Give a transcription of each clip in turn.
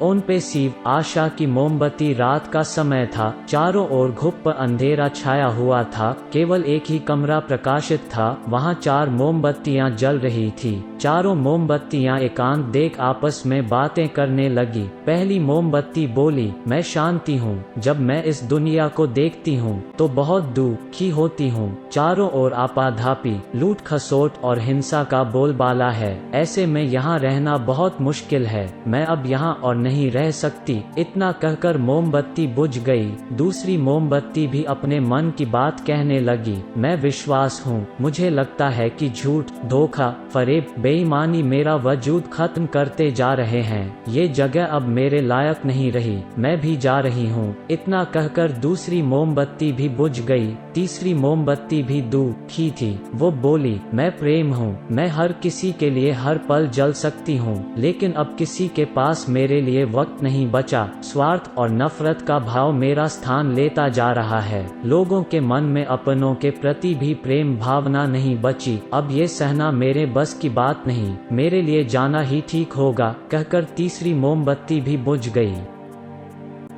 उन पे शिव आशा की मोमबत्ती। रात का समय था, चारों ओर घुप अंधेरा छाया हुआ था, केवल एक ही कमरा प्रकाशित था। वहाँ 4 मोमबत्तियां जल रही थी। चारों मोमबत्तियां एकांत देख आपस में बातें करने लगी। पहली मोमबत्ती बोली, मैं शांति हूँ। जब मैं इस दुनिया को देखती हूँ तो बहुत दुखी होती हूँ। चारों ओर आपाधापी, लूट खसोट और हिंसा का बोलबाला है। ऐसे में यहाँ रहना बहुत मुश्किल है। मैं अब यहाँ और नहीं रह सकती। इतना कहकर मोमबत्ती बुझ गई। दूसरी मोमबत्ती भी अपने मन की बात कहने लगी, मैं विश्वास हूँ। मुझे लगता है कि झूठ, धोखा, फरेब, बेईमानी मेरा वजूद खत्म करते जा रहे हैं। ये जगह अब मेरे लायक नहीं रही। मैं भी जा रही हूँ। इतना कहकर दूसरी मोमबत्ती भी बुझ गई। तीसरी मोमबत्ती भी दुखी थी। वो बोली, मैं प्रेम हूँ। मैं हर किसी के लिए हर पल जल सकती हूँ, लेकिन अब किसी के पास मेरे लिए वक्त नहीं बचा। स्वार्थ और नफरत का भाव मेरा स्थान लेता जा रहा है। लोगों के मन में अपनों के प्रति भी प्रेम भावना नहीं बची। अब ये सहना मेरे बस की बात नहीं। मेरे लिए जाना ही ठीक होगा। कहकर तीसरी मोमबत्ती भी बुझ गई।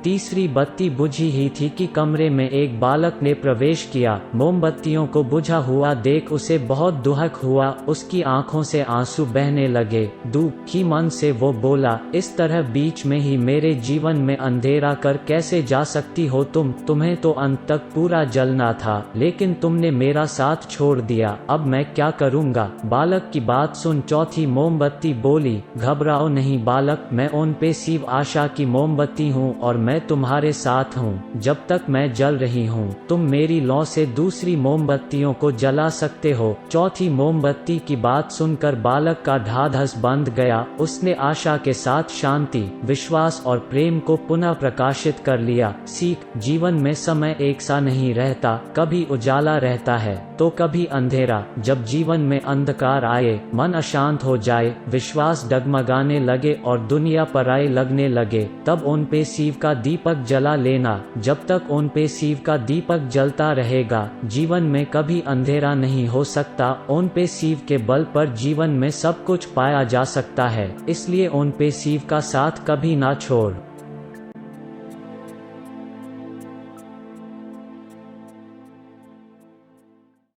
तीसरी बत्ती बुझी ही थी कि कमरे में एक बालक ने प्रवेश किया। मोमबत्तियों को बुझा हुआ देख उसे बहुत दुख हुआ। उसकी आंखों से आंसू बहने लगे। दुखी मन से वो बोला, इस तरह बीच में ही मेरे जीवन में अंधेरा कर कैसे जा सकती हो तुम? तुम्हें तो अंत तक पूरा जलना था, लेकिन तुमने मेरा साथ छोड़ दिया। अब मैं क्या करूँगा? बालक की बात सुन चौथी मोमबत्ती बोली, घबराओ नहीं बालक, मैं उन पे शिव आशा की मोमबत्ती हूँ और मैं तुम्हारे साथ हूँ। जब तक मैं जल रही हूँ, तुम मेरी लौ से दूसरी मोमबत्तियों को जला सकते हो। चौथी मोमबत्ती की बात सुनकर बालक का ढाढस बंध गया। उसने आशा के साथ शांति, विश्वास और प्रेम को पुनः प्रकाशित कर लिया। सीख, जीवन में समय एक सा नहीं रहता। कभी उजाला रहता है तो कभी अंधेरा। जब जीवन में अंधकार आए, मन अशांत हो जाए, विश्वास डगमगाने लगे और दुनिया पराई लगने लगे, तब उन पे शिव का दीपक जला लेना। जब तक उन पे शिव का दीपक जलता रहेगा, जीवन में कभी अंधेरा नहीं हो सकता। उन पे शिव के बल पर जीवन में सब कुछ पाया जा सकता है। इसलिए उन पे शिव का साथ कभी ना छोड़।